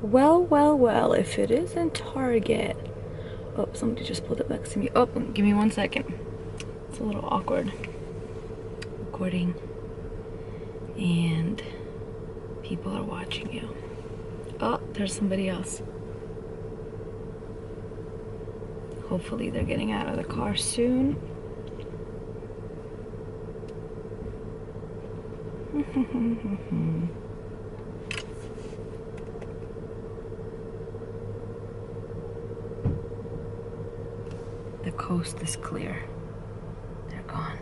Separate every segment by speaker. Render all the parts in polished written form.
Speaker 1: Well, well, well, if it isn't Target. Oh, somebody just pulled up next to me. Oh, give me 1 second. It's a little awkward recording and people are watching you. Oh, there's somebody else. Hopefully they're getting out of the car soon. The coast is clear. They're gone.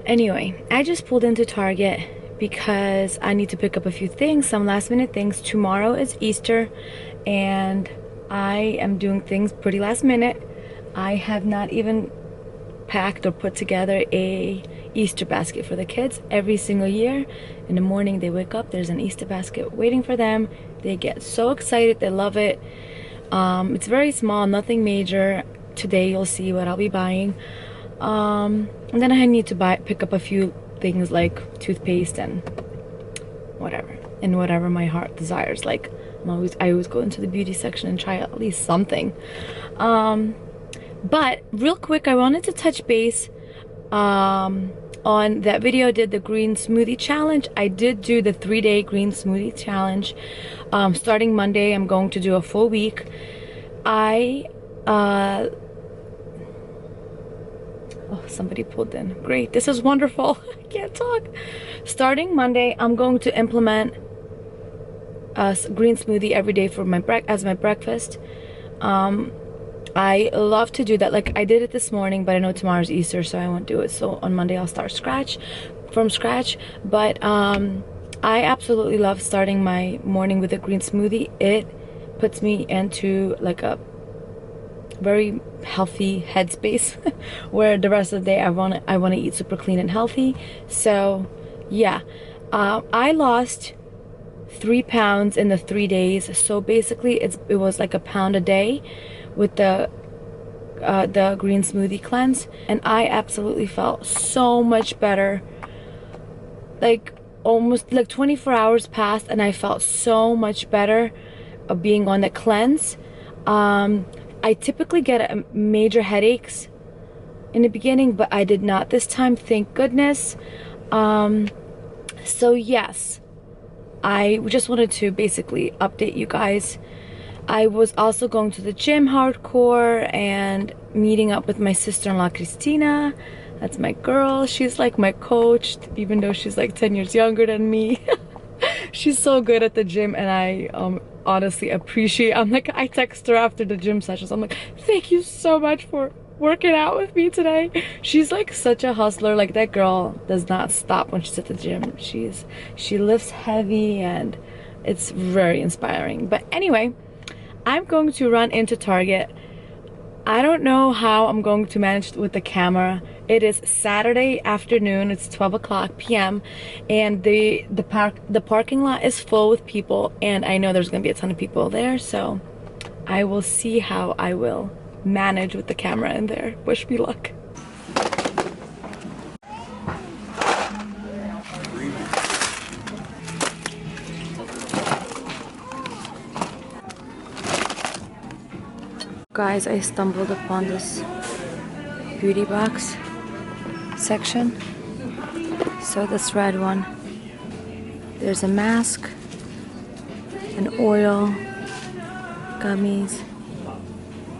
Speaker 1: Anyway, I just pulled into Target because I need to pick up a few things, some last minute things. Tomorrow is Easter and I am doing things pretty last minute. I have not even packed or put together a Easter basket for the kids. Every single year in the morning they wake up, there's an Easter basket waiting for them. They get so excited, they love it. It's very small, nothing major. Today you'll see what I'll be buying. And then I need to pick up a few things like toothpaste and whatever my heart desires. Like I always go into the beauty section and try at least something. But real quick, I wanted to touch base on that video I did, the green smoothie challenge. I did do the 3-day green smoothie challenge. Starting Monday, I'm going to do a full week. Oh, somebody pulled in. Great, this is wonderful. I can't talk. Starting Monday, I'm going to implement a green smoothie every day for as my breakfast. I love to do that. Like I did it this morning, but I know tomorrow's Easter, so I won't do it. So on Monday I'll start from scratch. But I absolutely love starting my morning with a green smoothie. It puts me into like a very healthy headspace where the rest of the day I want to eat super clean and healthy. So yeah, I lost 3 pounds in the 3 days. So basically it was like a pound a day with the green smoothie cleanse, and I absolutely felt so much better. Like almost like 24 hours passed and I felt so much better of being on the cleanse. I typically get major headaches in the beginning, but I did not this time, thank goodness. So yes, I just wanted to basically update you guys. I was also going to the gym hardcore and meeting up with my sister-in-law Christina. That's my girl. She's like my coach, even though she's like 10 years younger than me. She's so good at the gym, and I honestly appreciate. I text her after the gym sessions. I'm like, thank you so much for working out with me today. She's like such a hustler. Like that girl does not stop when she's at the gym. She lifts heavy and it's very inspiring. But anyway, I'm going to run into Target. I don't know how I'm going to manage with the camera. It is Saturday afternoon. It's 12 p.m. and the parking lot is full with people, and I know there's gonna be a ton of people there, so I will see how I will manage with the camera in there. Wish me luck. Guys, I stumbled upon this beauty box section. So this red one, there's a mask, an oil, gummies.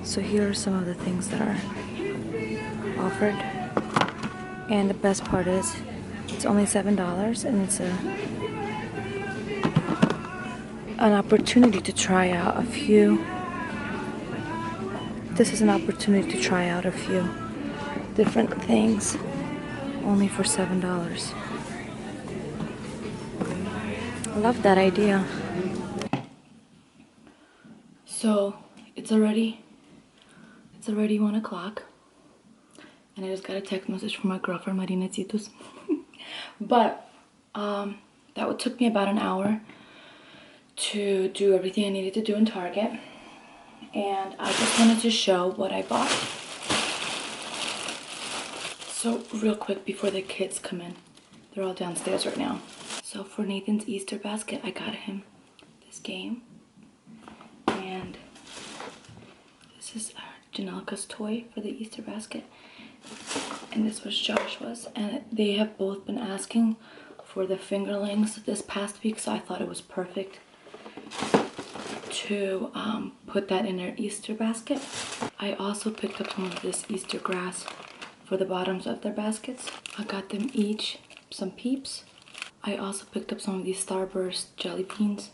Speaker 1: So here are some of the things that are offered, and the best part is it's only $7, and it's an opportunity to try out a few. This is an opportunity to try out a few different things, only for $7. I love that idea. So it's already 1 o'clock, and I just got a text message from my girlfriend Marina but that took me about an hour to do everything I needed to do in Target. And I just wanted to show what I bought. So real quick before the kids come in, they're all downstairs right now. So for Nathan's Easter basket, I got him this game. And this is Janelka's toy for the Easter basket. And this was Joshua's. And they have both been asking for the fingerlings this past week, so I thought it was perfect to put that in their Easter basket. I also picked up some of this Easter grass for the bottoms of their baskets. I got them each some Peeps. I also picked up some of these Starburst jelly beans,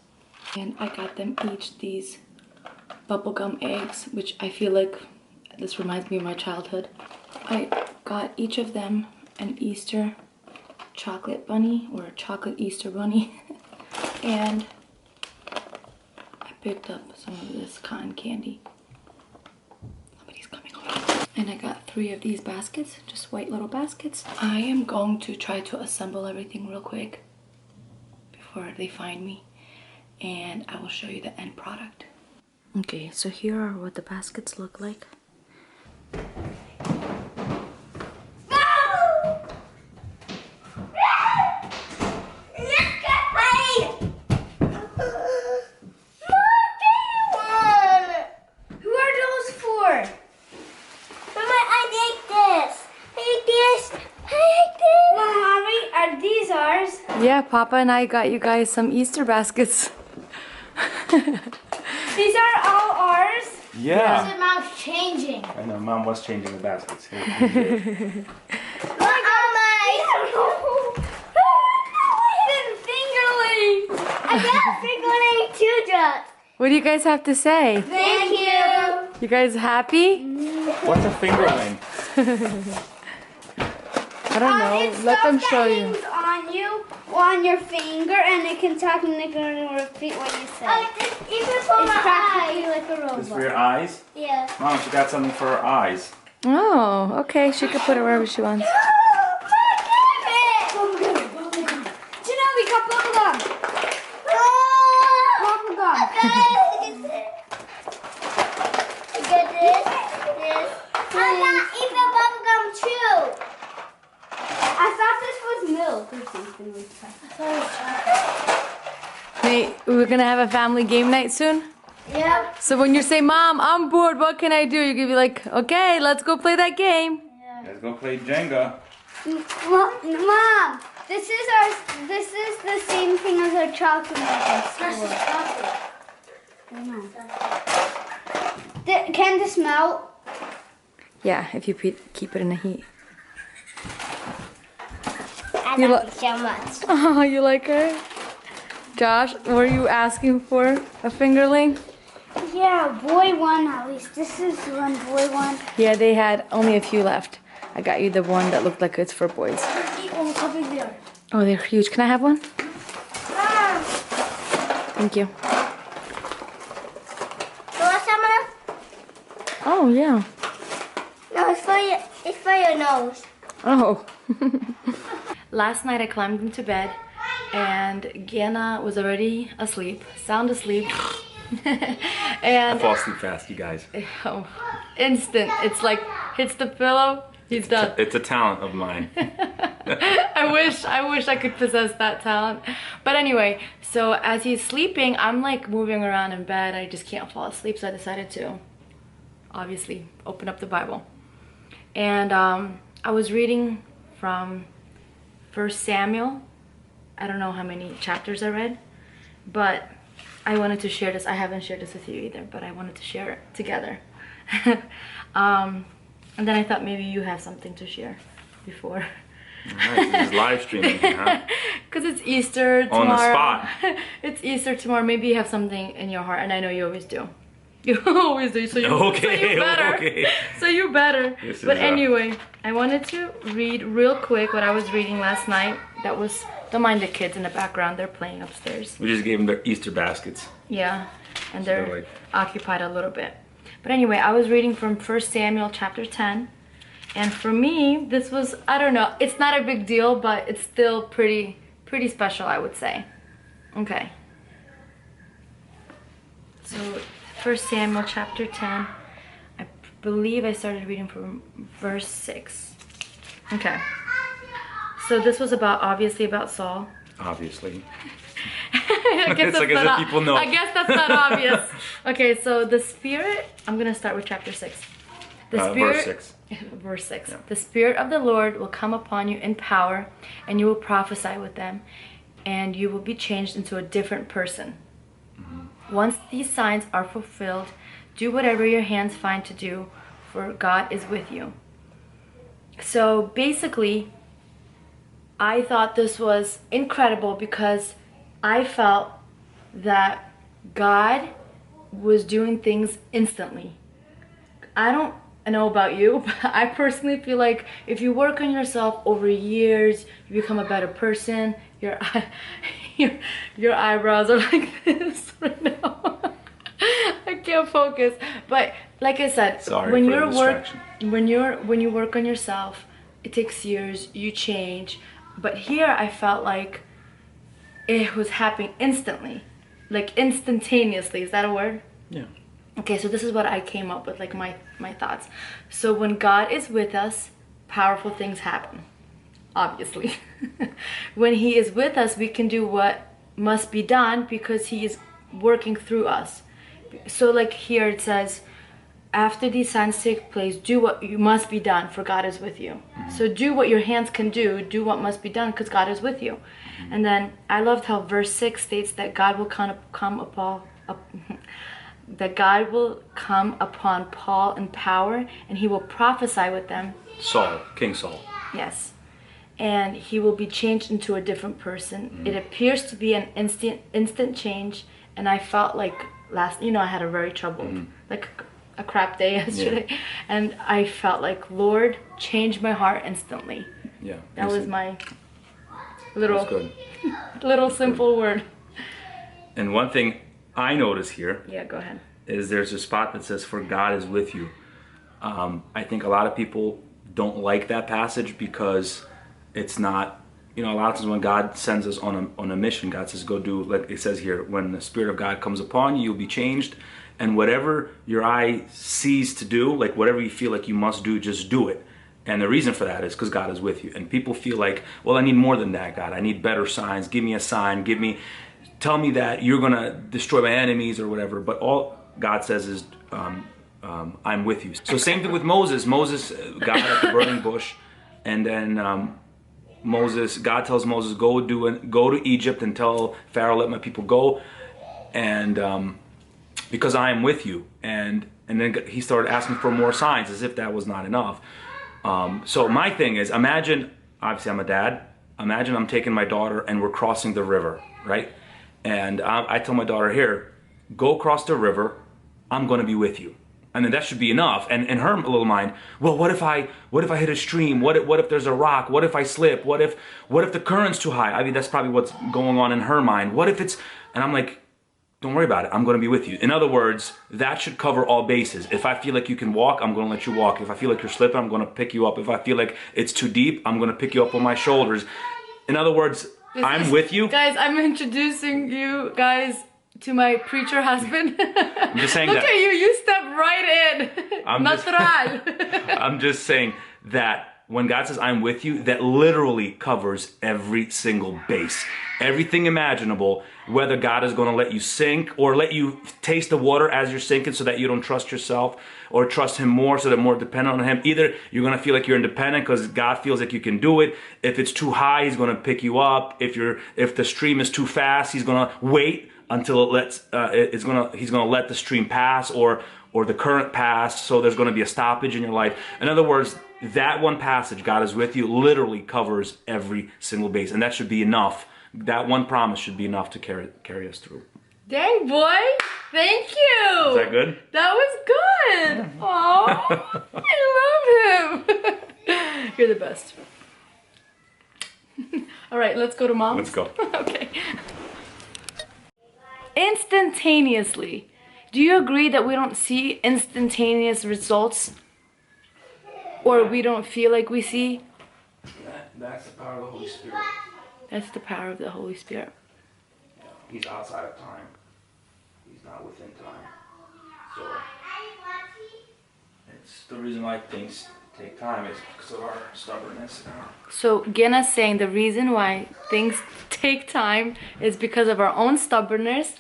Speaker 1: and I got them each these bubblegum eggs, which I feel like this reminds me of my childhood. I got each of them an Easter chocolate bunny, or a chocolate Easter bunny. And I picked up some of this cotton candy. Somebody's coming over. And I got 3 of these baskets, just white little baskets. I am going to try to assemble everything real quick before they find me, and I will show you the end product. Okay, so here are what the baskets look like. Yeah, Papa and I got you guys some Easter baskets.
Speaker 2: These are all ours?
Speaker 3: Yeah.
Speaker 2: Because Mom's changing.
Speaker 3: I know, Mom was changing the baskets. Here,
Speaker 2: I got fingerling too, Just.
Speaker 1: What do you guys have to say?
Speaker 2: Thank you.
Speaker 1: You guys happy?
Speaker 3: What's a fingerling?
Speaker 1: I don't know. Let them show you.
Speaker 2: On you, on your finger, and it can technically repeat what you say. It's practically like a robot.
Speaker 3: This for your eyes?
Speaker 2: Yeah.
Speaker 3: Mom, she got something for her eyes.
Speaker 1: Oh, okay. She could put it wherever she wants.
Speaker 2: Gennady, got bubblegum. Bubblegum. Get this. I'm not even bubblegum too. I thought this was milk or something like that.
Speaker 1: Nate, we're gonna have a family game night soon?
Speaker 2: Yeah.
Speaker 1: So when you say, Mom, I'm bored, what can I do? You're gonna be like, okay, let's go play that game.
Speaker 3: Let's go play Jenga.
Speaker 2: Mom, this is the same thing as our chocolate chocolate. Can this melt?
Speaker 1: Yeah, if you keep it in the heat.
Speaker 2: I
Speaker 1: You
Speaker 2: love you so much.
Speaker 1: Oh, you like her? Josh, were you asking for a fingerling?
Speaker 2: Yeah, boy one at least. This is one boy one.
Speaker 1: Yeah, they had only a few left. I got you the one that looked like it's for boys.
Speaker 2: Over there.
Speaker 1: Oh, they're huge. Can I have one?
Speaker 2: Mom.
Speaker 1: Thank you.
Speaker 2: You want some?
Speaker 1: Oh, yeah.
Speaker 2: No, it's for your nose.
Speaker 1: Oh. Last night I climbed into bed and Genna was already asleep, sound asleep. And
Speaker 3: I fall asleep fast, you guys.
Speaker 1: oh, instant. It's like hits the pillow, he's done.
Speaker 3: It's a talent of mine.
Speaker 1: I wish I could possess that talent. But anyway, so as he's sleeping, I'm like moving around in bed. I just can't fall asleep, so I decided to obviously open up the Bible. And I was reading from 1 Samuel. I don't know how many chapters I read, but I wanted to share this. I haven't shared this with you either, but I wanted to share it together. And then I thought maybe you have something to share before.
Speaker 3: Alright, this is live streaming, huh?
Speaker 1: Because it's Easter tomorrow.
Speaker 3: On the spot.
Speaker 1: It's Easter tomorrow. Maybe you have something in your heart, and I know you always do. You always do, so you,
Speaker 3: okay,
Speaker 1: so you better.
Speaker 3: Okay.
Speaker 1: So you better.
Speaker 3: This
Speaker 1: but
Speaker 3: is,
Speaker 1: anyway, I wanted to read real quick what I was reading last night. That was, don't mind the kids in the background, they're playing upstairs.
Speaker 3: We just gave them their Easter baskets.
Speaker 1: Yeah, and
Speaker 3: So
Speaker 1: they're
Speaker 3: like
Speaker 1: occupied a little bit. But anyway, I was reading from 1 Samuel chapter 10. And for me, this was, I don't know, it's not a big deal, but it's still pretty special, I would say. Okay. So 1 Samuel chapter 10, I believe I started reading from verse 6. Okay. So this was obviously about Saul.
Speaker 3: Obviously. It's like as if people know.
Speaker 1: I guess that's not obvious. Okay, so the Spirit, I'm going to start with chapter 6. The Spirit,
Speaker 3: verse 6.
Speaker 1: Verse 6.
Speaker 3: Yeah.
Speaker 1: The Spirit of the Lord will come upon you in power, and you will prophesy with them, and you will be changed into a different person. Once these signs are fulfilled, do whatever your hands find to do, for God is with you. So basically, I thought this was incredible because I felt that God was doing things instantly. I don't know about you, but I personally feel like if you work on yourself over years, you become a better person. Your eyebrows are like this right now. I can't focus. But like I said,
Speaker 3: Sorry
Speaker 1: when
Speaker 3: for
Speaker 1: you're
Speaker 3: the distraction.
Speaker 1: when you work on yourself, it takes years, you change. But here I felt like it was happening instantly. Like instantaneously. Is that a word?
Speaker 3: Yeah.
Speaker 1: Okay, so this is what I came up with, like my thoughts. So when God is with us, powerful things happen. Obviously. When he is with us, we can do what must be done because he is working through us. So like here it says, after these signs take place, do what you must be done, for God is with you. So do what your hands can do what must be done, because God is with you. And then I loved how verse 6 states that God will that God will come upon Paul in power, and he will prophesy with them.
Speaker 3: Saul, King Saul.
Speaker 1: Yes. And he will be changed into a different person. It appears to be an instant change, and I felt like I had a very troubled, like a crap day yesterday, and I felt like, Lord, change my heart instantly.
Speaker 3: Yeah.
Speaker 1: That was my
Speaker 3: That's good.
Speaker 1: little simple word.
Speaker 3: And one thing I notice here
Speaker 1: Yeah, go ahead.
Speaker 3: is there's a spot that says, for God is with you. I think a lot of people don't like that passage because it's not, a lot of times when God sends us on a mission, God says, go do, like it says here, when the Spirit of God comes upon you, you'll be changed. And whatever your eye sees to do, like whatever you feel like you must do, just do it. And the reason for that is because God is with you. And people feel like, well, I need more than that, God. I need better signs. Give me a sign. Tell me that you're going to destroy my enemies or whatever. But all God says is, I'm with you. So same thing with Moses. Moses got at the burning bush, and then God tells Moses, go to Egypt and tell Pharaoh, let my people go, and because I am with you. And then he started asking for more signs, as if that was not enough. So my thing is, imagine, obviously I'm a dad. Imagine I'm taking my daughter and we're crossing the river, right? And I tell my daughter, here, go across the river. I'm going to be with you. And then that should be enough. And in her little mind, well, what if I hit a stream? What if there's a rock? What if I slip? What if the current's too high? I mean, that's probably what's going on in her mind. What if it's, and I'm like, don't worry about it. I'm going to be with you. In other words, that should cover all bases. If I feel like you can walk, I'm going to let you walk. If I feel like you're slipping, I'm going to pick you up. If I feel like it's too deep, I'm going to pick you up on my shoulders. In other words, I'm with you.
Speaker 1: Guys, I'm introducing you guys to my preacher husband.
Speaker 3: I'm just saying
Speaker 1: Look
Speaker 3: that.
Speaker 1: at you, you stepped right in.
Speaker 3: I'm just saying that when God says I'm with you, that literally covers every single base. Everything imaginable, whether God is going to let you sink or let you taste the water as you're sinking so that you don't trust yourself, or trust him more so that more dependent on him. Either you're going to feel like you're independent because God feels like you can do it. If it's too high, he's going to pick you up. If the stream is too fast, he's going to wait until he's going to let the stream pass or the current pass, so there's going to be a stoppage in your life. In other words, that one passage, God is with you, literally covers every single base, and that should be enough. That one promise should be enough to carry us through.
Speaker 1: Dang, boy. Thank you.
Speaker 3: Is that good?
Speaker 1: That was good. Oh, I love him. You're the best. All right, let's go to Mom.
Speaker 3: Let's go.
Speaker 1: Okay. Instantaneously. Do you agree that we don't see instantaneous results? Or we don't feel like we see?
Speaker 3: That's the power of the Holy Spirit.
Speaker 1: That's the power of the Holy Spirit.
Speaker 3: He's outside of time. He's not within time. So it's the reason why things take time is because of our stubbornness.
Speaker 1: So Genna's saying the reason why things take time is because of our own stubbornness.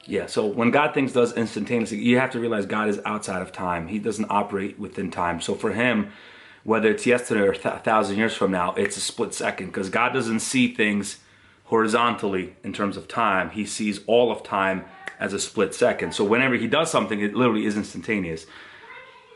Speaker 3: Yeah, so when God things does instantaneously, you have to realize God is outside of time. He doesn't operate within time. So for him, whether it's yesterday or 1,000 years from now, it's a split second, because God doesn't see things horizontally in terms of time. He sees all of time as a split second. So whenever he does something, it literally is instantaneous.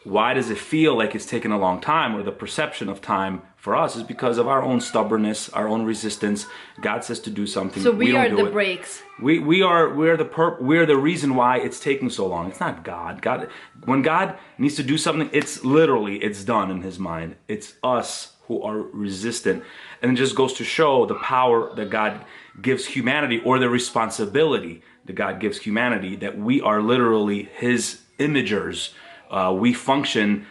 Speaker 3: Why does it feel like it's taken a long time, or the perception of time for us is because of our own stubbornness, our own resistance. God says to do something.
Speaker 1: So we are
Speaker 3: don't do
Speaker 1: the
Speaker 3: it.
Speaker 1: brakes.
Speaker 3: We're the reason why it's taking so long. It's not God. When God needs to do something, it's done in his mind. It's us who are resistant. And it just goes to show the power that God gives humanity, or the responsibility that God gives humanity, that we are literally his imagers. We function,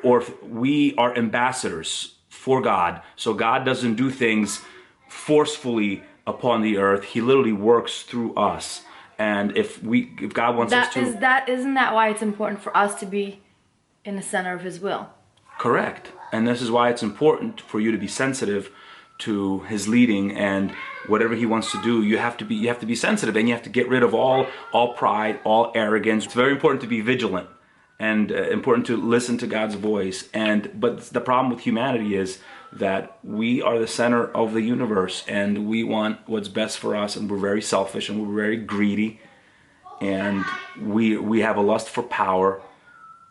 Speaker 3: or we are ambassadors for God. So God doesn't do things forcefully upon the earth. He literally works through us. And if God wants us to...
Speaker 1: Isn't that why it's important for us to be in the center of his will?
Speaker 3: Correct. And this is why it's important for you to be sensitive to his leading, and whatever he wants to do, you have to be sensitive, and you have to get rid of all pride, all arrogance. It's very important to be vigilant, and important to listen to God's voice. But the problem with humanity is that we are the center of the universe, and we want what's best for us, and we're very selfish, and we're very greedy, and we have a lust for power,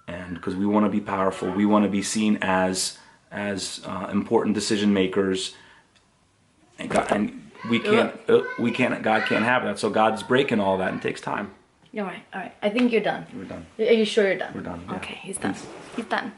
Speaker 3: and because we want to be powerful, we want to be seen as important decision makers. And God can't have that. So God's breaking all that, and it takes time.
Speaker 1: All right. I think you're done.
Speaker 3: We're done.
Speaker 1: Are you sure you're done?
Speaker 3: We're done. Yeah.
Speaker 1: Okay, he's done. He's done.